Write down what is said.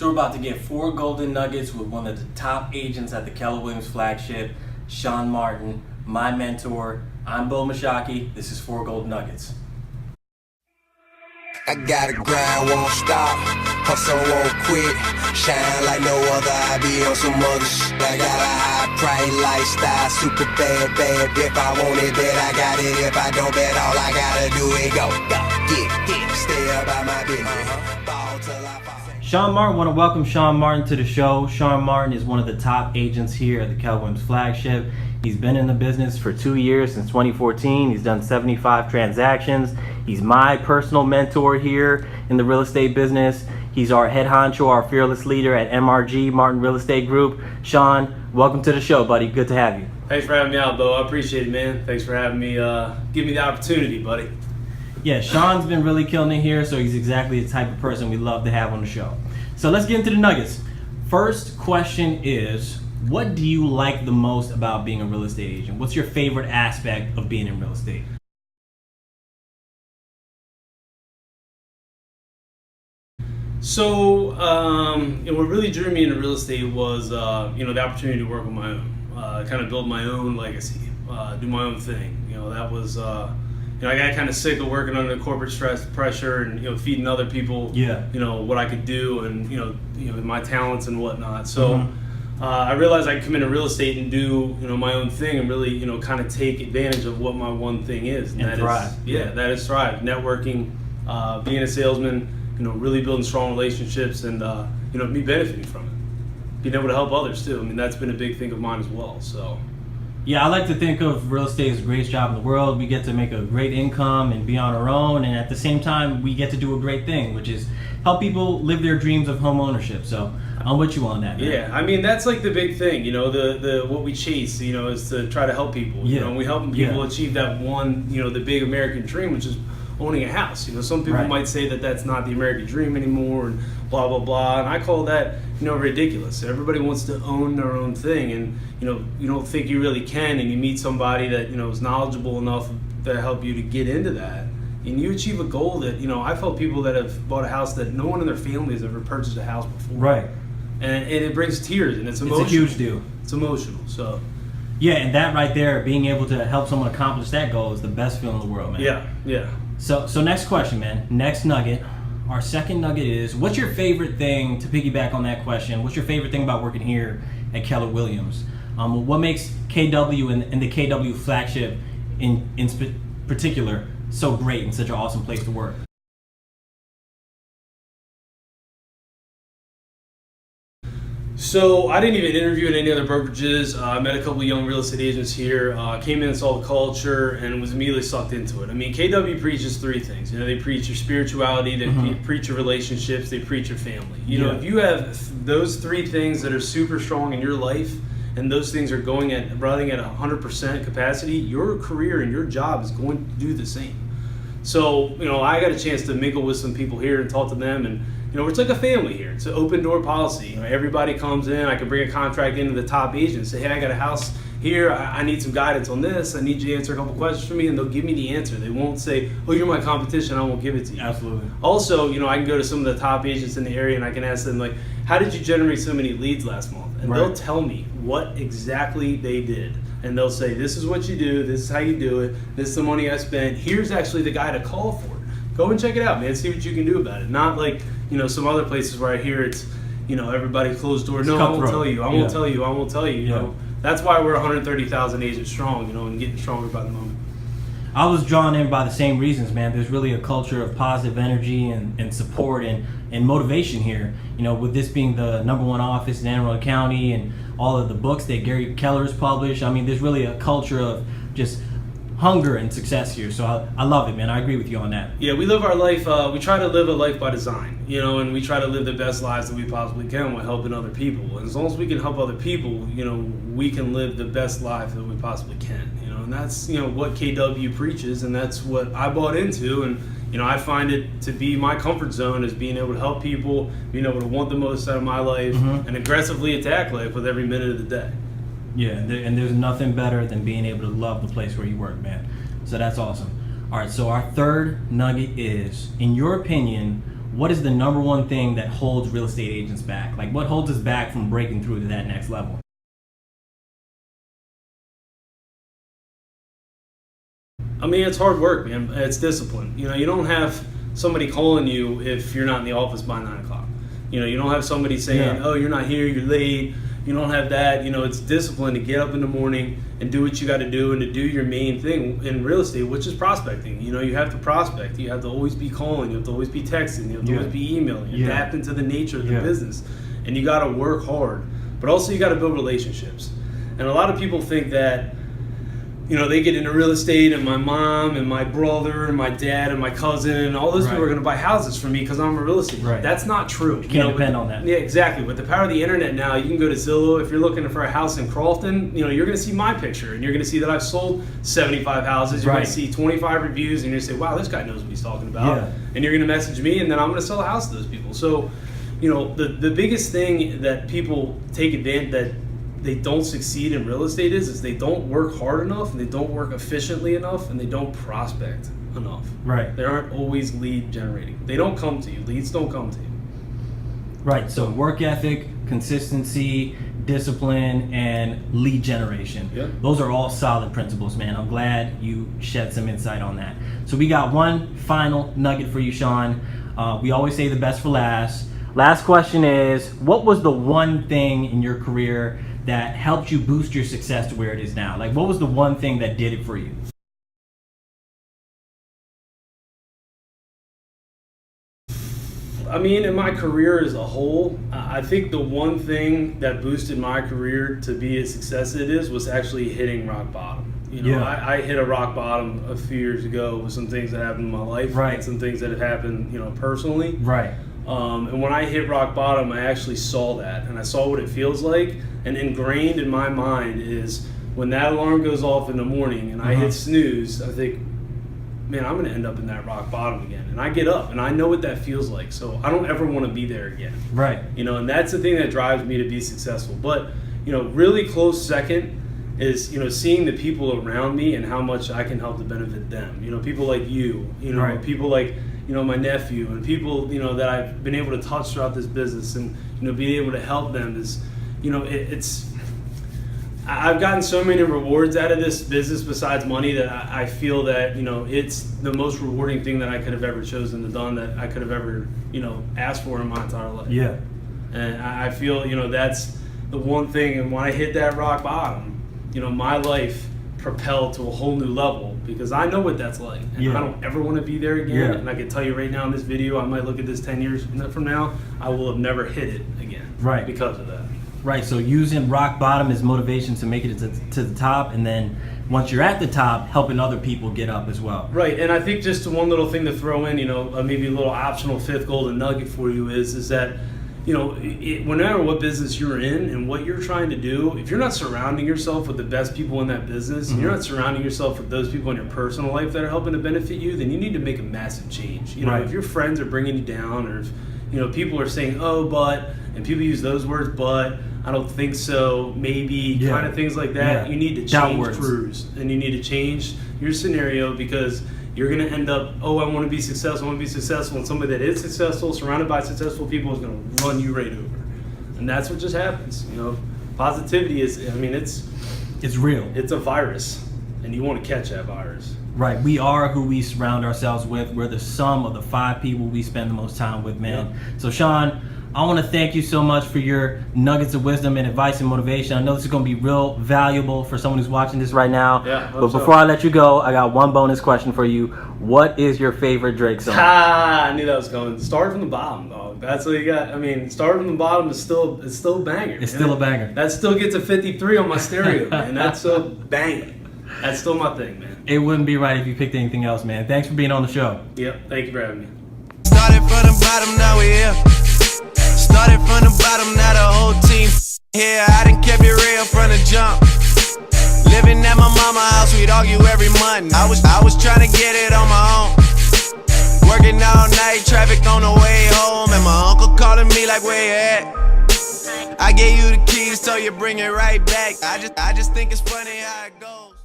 So we're about to get 4 golden nuggets with one of the top agents at the Keller Williams Flagship, Shawn Martin, my mentor. I'm Bo Muchoki. This is 4 golden nuggets. I gotta grind, won't stop, hustle, won't quit, shine like no other, I be on some other shit. I got a high price lifestyle, super bad, if I want it, bet I got it, if I don't bet, all I gotta do is go, get, stay about my business, ball till I fall. Shawn Martin, want to welcome Shawn Martin to the show. Shawn Martin is one of the top agents here at the Keller Williams Flagship. He's been in the business for 2 years, since 2014. He's done 75 transactions. He's my personal mentor here in the real estate business. He's our head honcho, our fearless leader at MRG, Martin Realty Group. Shawn, welcome to the show, buddy. Good to have you. Thanks for having me out, Bo. I appreciate it, man. Thanks for having me, give me the opportunity, buddy. Yeah, Shawn's been really killing it here, so he's exactly the type of person we love to have on the show. So let's get into the nuggets. First question is, what do you like the most about being a real estate agent? What's your favorite aspect of being in real estate? So, what really drew me into real estate was, the opportunity to work on my own, kind of build my own legacy, do my own thing. That was, I got kind of sick of working under corporate stress, pressure, and feeding other people, what I could do, and my talents and whatnot. So. I realized I could come into real estate and do, my own thing and really, kind of take advantage of what my one thing is. And that thrive. That is thrive. Networking, being a salesman, really building strong relationships and, me benefiting from it. Being able to help others too. I mean, that's been a big thing of mine as well, so. Yeah, I like to think of real estate as the greatest job in the world. We get to make a great income and be on our own, and at the same time, we get to do a great thing, which is help people live their dreams of home ownership. So I'm with you on that, man. Yeah, I mean, that's like the big thing, the what we chase, is to try to help people. And we help people achieve that one, the big American dream, which is owning a house. Some people might say that that's not the American dream anymore and blah, blah, blah. And I call that, ridiculous. Everybody wants to own their own thing, and, you don't think you really can, and you meet somebody that, is knowledgeable enough to help you to get into that. And you achieve a goal that, I've helped people that have bought a house that no one in their family has ever purchased a house before. Right. And it brings tears, and it's emotional. It's a huge deal. It's emotional, so. Yeah, and that right there, being able to help someone accomplish that goal is the best feeling in the world, man. Yeah. So next question, man. Next nugget. Our second nugget is, what's your favorite thing, to piggyback on that question, what's your favorite thing about working here at Keller Williams? What makes KW and the KW Flagship in particular so great and such an awesome place to work? So I didn't even interview at any other brokerages. I met a couple of young real estate agents here, came in and saw the culture and was immediately sucked into it. I mean, KW preaches 3 things. They preach your spirituality, they preach your relationships, they preach your family. If you have those 3 things that are super strong in your life, and those things are running at 100% capacity, your career and your job is going to do the same. So, I got a chance to mingle with some people here and talk to them, and it's like a family here. It's an open door policy. Everybody comes in. I can bring a contract into the top agent and say, hey, I got a house here. I need some guidance on this. I need you to answer a couple questions for me, and they'll give me the answer. They won't say, oh, you're my competition, I won't give it to you. Absolutely. Also, I can go to some of the top agents in the area and I can ask them, like, how did you generate so many leads last month? And they'll tell me what exactly they did. And they'll say, this is what you do, this is how you do it, this is the money I spent, here's actually the guy to call for it. Go and check it out, man, see what you can do about it. Not like, some other places where I hear it's, everybody closed door. No, I won't tell you, I won't tell you, That's why we're 130,000 agents strong, and getting stronger by the moment. I was drawn in by the same reasons, man. There's really a culture of positive energy and support and motivation here. With this being the #1 office in Anne Arundel County and all of the books that Gary Keller's published, I mean, there's really a culture of just hunger and success here. So I love it, man. I agree with you on that. Yeah, we live our life, we try to live a life by design, and we try to live the best lives that we possibly can while helping other people. And as long as we can help other people, we can live the best life that we possibly can, and that's, what KW preaches, and that's what I bought into. And, I find it to be my comfort zone is being able to help people, being able to want the most out of my life, and aggressively attack life with every minute of the day. Yeah, and there's nothing better than being able to love the place where you work, man. So that's awesome. All right, so our third nugget is, in your opinion, what is the number one thing that holds real estate agents back? Like, what holds us back from breaking through to that next level? I mean, it's hard work, man. It's discipline. You know, you don't have somebody calling you if you're not in the office by 9 o'clock. You know, you don't have somebody saying, oh, you're not here, you're late. You don't have that. You know, it's discipline to get up in the morning and do what you got to do and to do your main thing in real estate, which is prospecting. You know, you have to prospect. You have to always be calling. You have to always be texting. You have to always be emailing. You adapt into the nature of the business. And you got to work hard. But also you got to build relationships. And a lot of people think that, you know, they get into real estate and my mom and my brother and my dad and my cousin and all those people are going to buy houses from me because I'm a real estate. That's not true. You can't depend on that. Yeah, exactly. With the power of the internet now, you can go to Zillow. If you're looking for a house in Crofton, you know, you're going to see my picture and you're going to see that I've sold 75 houses. You're going to see 25 reviews and you're going to say, wow, this guy knows what he's talking about. And you're going to message me and then I'm going to sell a house to those people. So, you know, the biggest thing that people take advantage that they don't succeed in real estate is they don't work hard enough and they don't work efficiently enough and they don't prospect enough. They aren't always lead generating. They don't come to you. Leads don't come to you. So work ethic, consistency, discipline, and lead generation. Those are all solid principles, man. I'm glad you shed some insight on that. So we got one final nugget for you, Shawn. We always say the best for last. Last question is, what was the one thing in your career that helped you boost your success to where it is now? Like, what was the one thing that did it for you? I mean, in my career as a whole, I think the one thing that boosted my career to be as success it is was actually hitting rock bottom. You know, I hit a rock bottom a few years ago with some things that happened in my life, and some things that have happened, you know, personally. And when I hit rock bottom, I actually saw that, and I saw what it feels like. And ingrained in my mind is when that alarm goes off in the morning and I hit snooze, I think, man, I'm going to end up in that rock bottom again. And I get up, and I know what that feels like. So I don't ever want to be there again. You know, and that's the thing that drives me to be successful. But, you know, really close second is, you know, seeing the people around me and how much I can help to benefit them. You know, people like you know, people like, you know, my nephew and people, you know, that I've been able to touch throughout this business and, you know, being able to help them is, you know, I've gotten so many rewards out of this business besides money that I feel that, you know, it's the most rewarding thing that I could have ever chosen to done, that I could have ever, you know, asked for in my entire life. And I feel, you know, that's the one thing. And when I hit that rock bottom, you know, my life propelled to a whole new level because I know what that's like. And I don't ever want to be there again. And I can tell you right now in this video, I might look at this 10 years from now, I will have never hit it again because of that. So using rock bottom as motivation to make it to the top, and then once you're at the top, helping other people get up as well. And I think just one little thing to throw in, you know, maybe a little optional fifth golden nugget for you is that, you know, no matter what business you're in and what you're trying to do, if you're not surrounding yourself with the best people in that business, and you're not surrounding yourself with those people in your personal life that are helping to benefit you, then you need to make a massive change. You know, if your friends are bringing you down, or if, you know, people are saying, oh, but, and people use those words, but, I don't think so, maybe, kind of things like that. You need to change crews, and you need to change your scenario because you're going to end up, oh, I want to be successful, and somebody that is successful, surrounded by successful people, is going to run you right over. And that's what just happens. You know, positivity is, I mean, it's real. It's a virus, and you want to catch that virus. We are who we surround ourselves with. We're the sum of the 5 people we spend the most time with, man. So, Shawn, I want to thank you so much for your nuggets of wisdom and advice and motivation. I know this is going to be real valuable for someone who's watching this right now. But before I let you go, I got one bonus question for you. What is your favorite Drake song? I knew that was going. Start from the bottom, dog. That's what you got. I mean, start from the bottom is still a banger. It's still a banger. That still gets a 53 on my stereo, man. That's so banging. That's still my thing, man. It wouldn't be right if you picked anything else, man. Thanks for being on the show. Thank you for having me. Started from the bottom, now we here. Started from the bottom, now the whole team here. I done kept it real from the jump. Living at my mama's house, we'd argue every month. I was trying to get it on my own. Working all night, traffic on the way home, and my uncle calling me like, where you at? I gave you the keys, so you bring it right back. I just think it's funny how it goes.